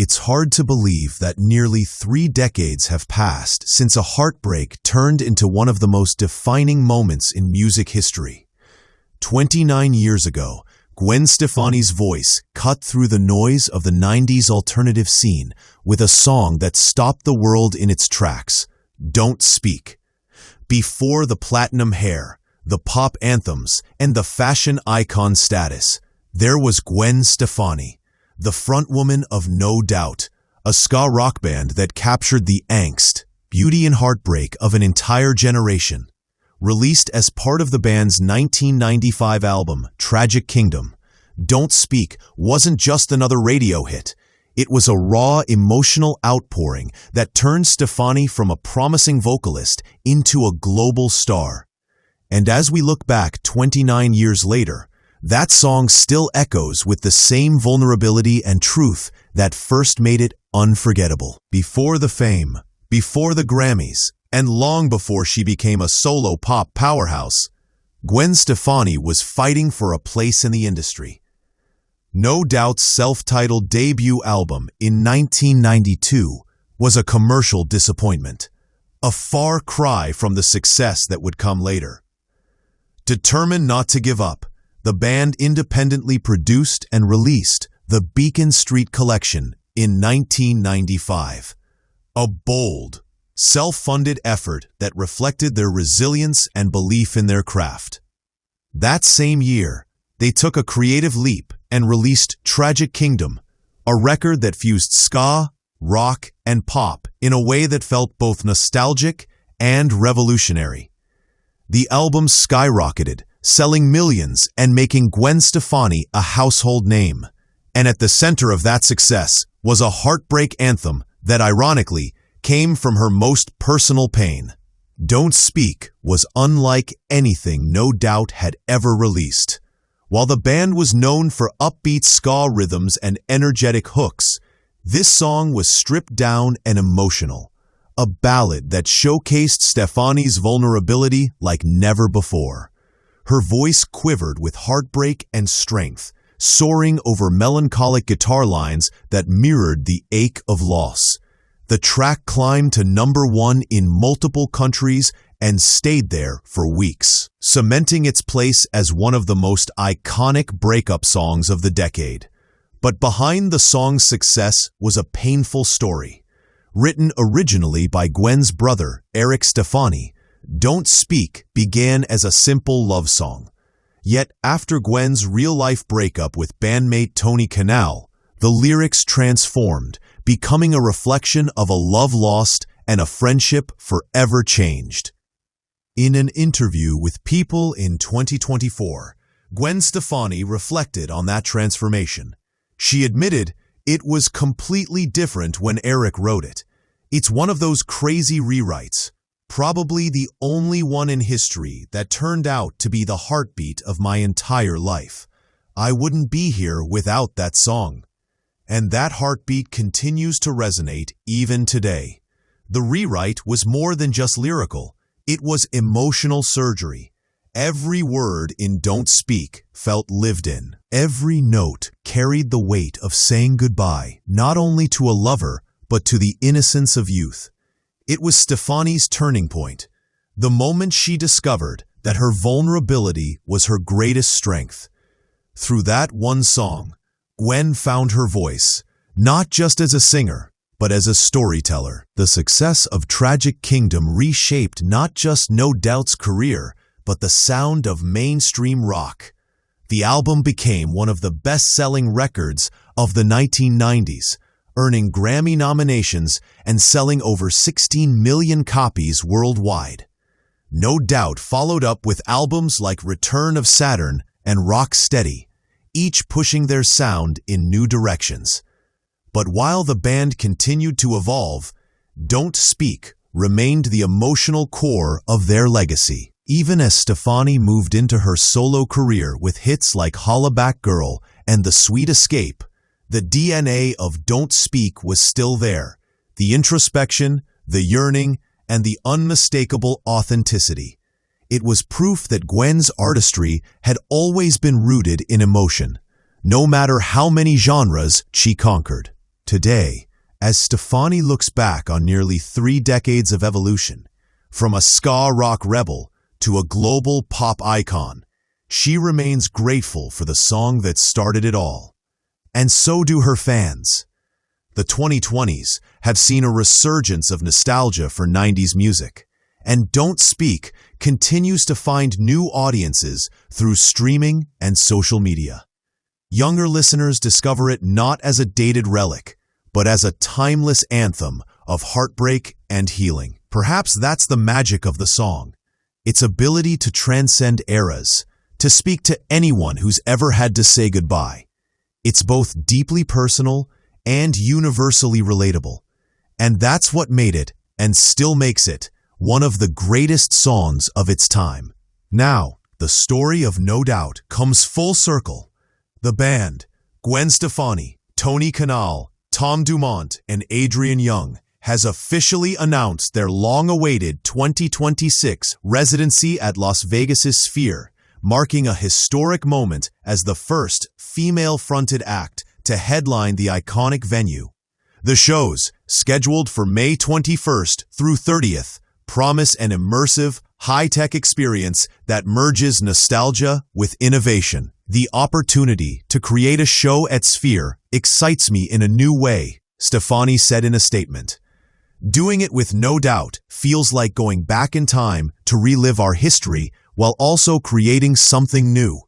It's hard to believe that nearly 3 decades have passed since a heartbreak turned into one of the most defining moments in music history. 29 years ago, Gwen Stefani's voice cut through the noise of the 90s alternative scene with a song that stopped the world in its tracks, Don't Speak. Before the platinum hair, the pop anthems, and the fashion icon status, there was Gwen Stefani, the frontwoman of No Doubt, a ska rock band that captured the angst, beauty and heartbreak of an entire generation. Released as part of the band's 1995 album, Tragic Kingdom, Don't Speak wasn't just another radio hit. It was a raw, emotional outpouring that turned Stefani from a promising vocalist into a global star. And as we look back 29 years later, that song still echoes with the same vulnerability and truth that first made it unforgettable. Before the fame, before the Grammys, and long before she became a solo pop powerhouse, Gwen Stefani was fighting for a place in the industry. No Doubt's self-titled debut album in 1992 was a commercial disappointment, a far cry from the success that would come later. Determined not to give up, the band independently produced and released the Beacon Street Collection in 1995, a bold, self-funded effort that reflected their resilience and belief in their craft. That same year, they took a creative leap and released Tragic Kingdom, a record that fused ska, rock, and pop in a way that felt both nostalgic and revolutionary. The album skyrocketed, selling millions and making Gwen Stefani a household name. And at the center of that success was a heartbreak anthem that, ironically, came from her most personal pain. Don't Speak was unlike anything No Doubt had ever released. While the band was known for upbeat ska rhythms and energetic hooks, this song was stripped down and emotional, a ballad that showcased Stefani's vulnerability like never before. Her voice quivered with heartbreak and strength, soaring over melancholic guitar lines that mirrored the ache of loss. The track climbed to #1 in multiple countries and stayed there for weeks, cementing its place as one of the most iconic breakup songs of the decade. But behind the song's success was a painful story. Written originally by Gwen's brother, Eric Stefani, Don't Speak began as a simple love song. Yet after Gwen's real-life breakup with bandmate Tony Kanal, the lyrics transformed, becoming a reflection of a love lost and a friendship forever changed. In an interview with People in 2024, Gwen Stefani reflected on that transformation. She admitted it was completely different when Eric wrote it. It's one of those crazy rewrites, probably the only one in history that turned out to be the heartbeat of my entire life. I wouldn't be here without that song. And that heartbeat continues to resonate even today. The rewrite was more than just lyrical. It was emotional surgery. Every word in Don't Speak felt lived in. Every note carried the weight of saying goodbye, not only to a lover, but to the innocence of youth. It was Stefani's turning point, the moment she discovered that her vulnerability was her greatest strength. Through that one song, Gwen found her voice, not just as a singer, but as a storyteller. The success of Tragic Kingdom reshaped not just No Doubt's career, but the sound of mainstream rock. The album became one of the best-selling records of the 1990s, earning Grammy nominations and selling over 16 million copies worldwide. No Doubt followed up with albums like Return of Saturn and Rock Steady, each pushing their sound in new directions. But while the band continued to evolve, Don't Speak remained the emotional core of their legacy. Even as Stefani moved into her solo career with hits like Hollaback Girl and The Sweet Escape, the DNA of Don't Speak was still there. The introspection, the yearning, and the unmistakable authenticity. It was proof that Gwen's artistry had always been rooted in emotion, no matter how many genres she conquered. Today, as Stefani looks back on nearly 3 decades of evolution, from a ska rock rebel to a global pop icon, she remains grateful for the song that started it all. And so do her fans. The 2020s have seen a resurgence of nostalgia for 90s music, and Don't Speak continues to find new audiences through streaming and social media. Younger listeners discover it not as a dated relic, but as a timeless anthem of heartbreak and healing. Perhaps that's the magic of the song, its ability to transcend eras, to speak to anyone who's ever had to say goodbye. It's both deeply personal and universally relatable, and that's what made it, and still makes it, one of the greatest songs of its time. Now, the story of No Doubt comes full circle. The band, Gwen Stefani, Tony Kanal, Tom Dumont, and Adrian Young, has officially announced their long-awaited 2026 residency at Las Vegas's Sphere, marking a historic moment as the first female-fronted act to headline the iconic venue. The shows, scheduled for May 21st through 30th, promise an immersive, high-tech experience that merges nostalgia with innovation. The opportunity to create a show at Sphere excites me in a new way, Stefani said in a statement. Doing it with No Doubt feels like going back in time to relive our history while also creating something new.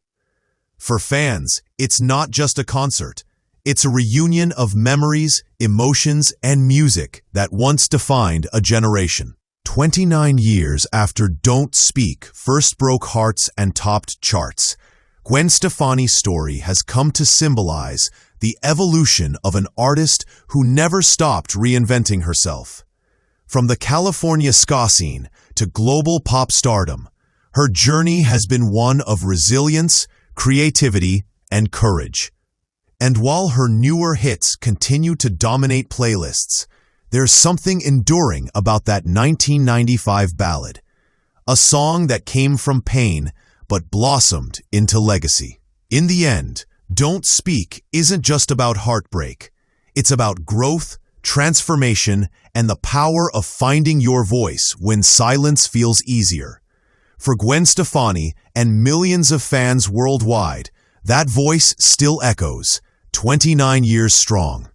For fans, it's not just a concert. It's a reunion of memories, emotions, and music that once defined a generation. 29 years after Don't Speak first broke hearts and topped charts, Gwen Stefani's story has come to symbolize the evolution of an artist who never stopped reinventing herself. From the California ska scene to global pop stardom, her journey has been one of resilience, creativity, and courage. And while her newer hits continue to dominate playlists, there's something enduring about that 1995 ballad, a song that came from pain but blossomed into legacy. In the end, Don't Speak isn't just about heartbreak. It's about growth, transformation, and the power of finding your voice when silence feels easier. For Gwen Stefani and millions of fans worldwide, that voice still echoes, 29 years strong.